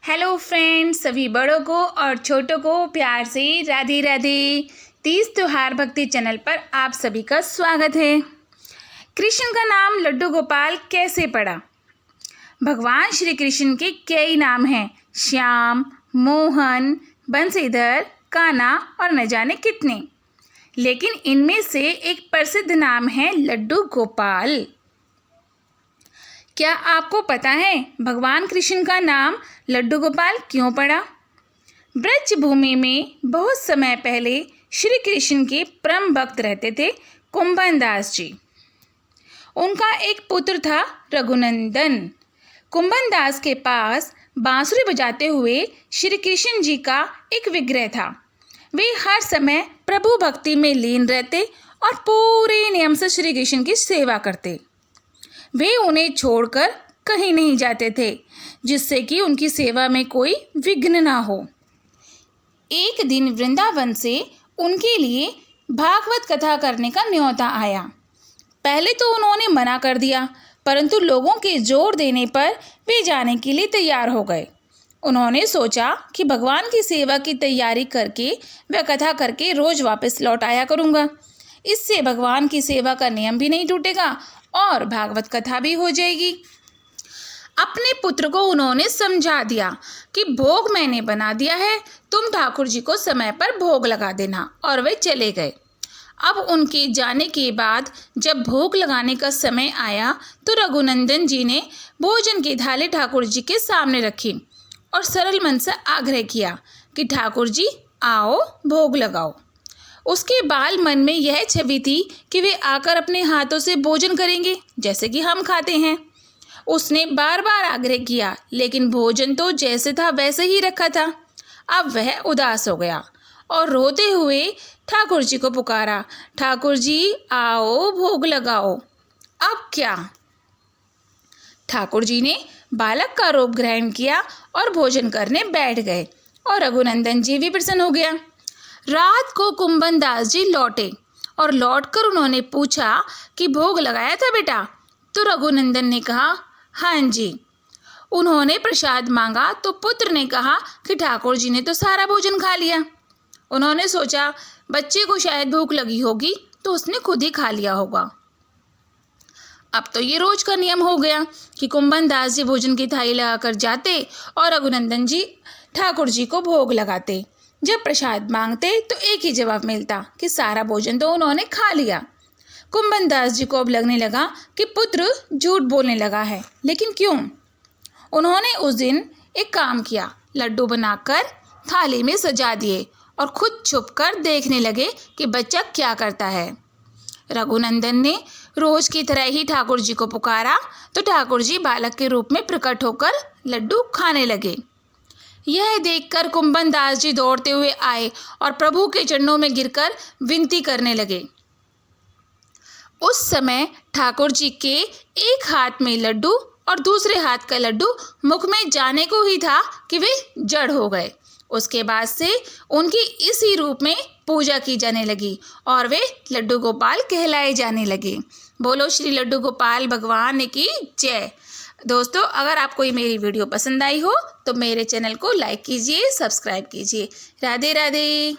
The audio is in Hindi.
हेलो फ्रेंड्स, सभी बड़ों को और छोटों को प्यार से राधे राधे। तीज त्योहार भक्ति चैनल पर आप सभी का स्वागत है। कृष्ण का नाम लड्डू गोपाल कैसे पड़ा? भगवान श्री कृष्ण के कई नाम हैं, श्याम, मोहन, बंसीधर, कान्हा और न जाने कितने, लेकिन इनमें से एक प्रसिद्ध नाम है लड्डू गोपाल। क्या आपको पता है भगवान कृष्ण का नाम लड्डू गोपाल क्यों पड़ा? ब्रज भूमि में बहुत समय पहले श्री कृष्ण के परम भक्त रहते थे कुंभन दास जी। उनका एक पुत्र था रघुनंदन। कुंभन दास के पास बांसुरी बजाते हुए श्री कृष्ण जी का एक विग्रह था। वे हर समय प्रभु भक्ति में लीन रहते और पूरे नियम से श्री कृष्ण की सेवा करते। वे उन्हें छोड़कर कहीं नहीं जाते थे, जिससे कि उनकी सेवा में कोई विघ्न ना हो। एक दिन वृंदावन से उनके लिए भागवत कथा करने का न्योता आया। पहले तो उन्होंने मना कर दिया, परंतु लोगों के जोर देने पर वे जाने के लिए तैयार हो गए। उन्होंने सोचा कि भगवान की सेवा की तैयारी करके वह कथा करके रोज वापस लौट आया करूँगा। इससे भगवान की सेवा का नियम भी नहीं टूटेगा और भागवत कथा भी हो जाएगी। अपने पुत्र को उन्होंने समझा दिया कि भोग मैंने बना दिया है, तुम ठाकुर जी को समय पर भोग लगा देना, और वे चले गए। अब उनके जाने के बाद जब भोग लगाने का समय आया तो रघुनंदन जी ने भोजन की थाली ठाकुर जी के सामने रखी और सरल मन से आग्रह किया कि ठाकुर जी आओ, भोग लगाओ। उसके बाल मन में यह छवि थी कि वे आकर अपने हाथों से भोजन करेंगे, जैसे कि हम खाते हैं। उसने बार बार आग्रह किया, लेकिन भोजन तो जैसे था वैसे ही रखा था। अब वह उदास हो गया और रोते हुए ठाकुर जी को पुकारा, ठाकुर जी आओ, भोग लगाओ। अब क्या? ठाकुर जी ने बालक का रूप ग्रहण किया और भोजन करने बैठ गए, और रघुनंदन जी भी प्रसन्न हो गया। रात को कुंभन दास जी लौटे और लौटकर उन्होंने पूछा कि भोग लगाया था बेटा? तो रघुनंदन ने कहा, हाँ जी। उन्होंने प्रसाद मांगा तो पुत्र ने कहा कि ठाकुर जी ने तो सारा भोजन खा लिया। उन्होंने सोचा बच्चे को शायद भूख लगी होगी तो उसने खुद ही खा लिया होगा। अब तो ये रोज का नियम हो गया कि कुंभन दास जी भोजन की थाली लगाकर जाते और रघुनंदन जी ठाकुर जी को भोग लगाते। जब प्रसाद मांगते तो एक ही जवाब मिलता कि सारा भोजन तो उन्होंने खा लिया। कुंभन दास जी को अब लगने लगा कि पुत्र झूठ बोलने लगा है, लेकिन क्यों? उन्होंने उस दिन एक काम किया, लड्डू बनाकर थाली में सजा दिए और खुद छुपकर देखने लगे कि बच्चा क्या करता है। रघुनंदन ने रोज की तरह ही ठाकुर जी को पुकारा तो ठाकुर जी बालक के रूप में प्रकट होकर लड्डू खाने लगे। यह देखकर कुंभन दास जी दौड़ते हुए आए और प्रभु के चरणों में गिरकर विनती करने लगे। उस समय ठाकुर जी के एक हाथ में लड्डू और दूसरे हाथ का लड्डू मुख में जाने को ही था कि वे जड़ हो गए। उसके बाद से उनकी इसी रूप में पूजा की जाने लगी और वे लड्डू गोपाल कहलाए जाने लगे। बोलो श्री लड्डू गोपाल भगवान की जय। दोस्तों, अगर आपको ये मेरी वीडियो पसंद आई हो तो मेरे चैनल को लाइक कीजिए, सब्सक्राइब कीजिए। राधे राधे।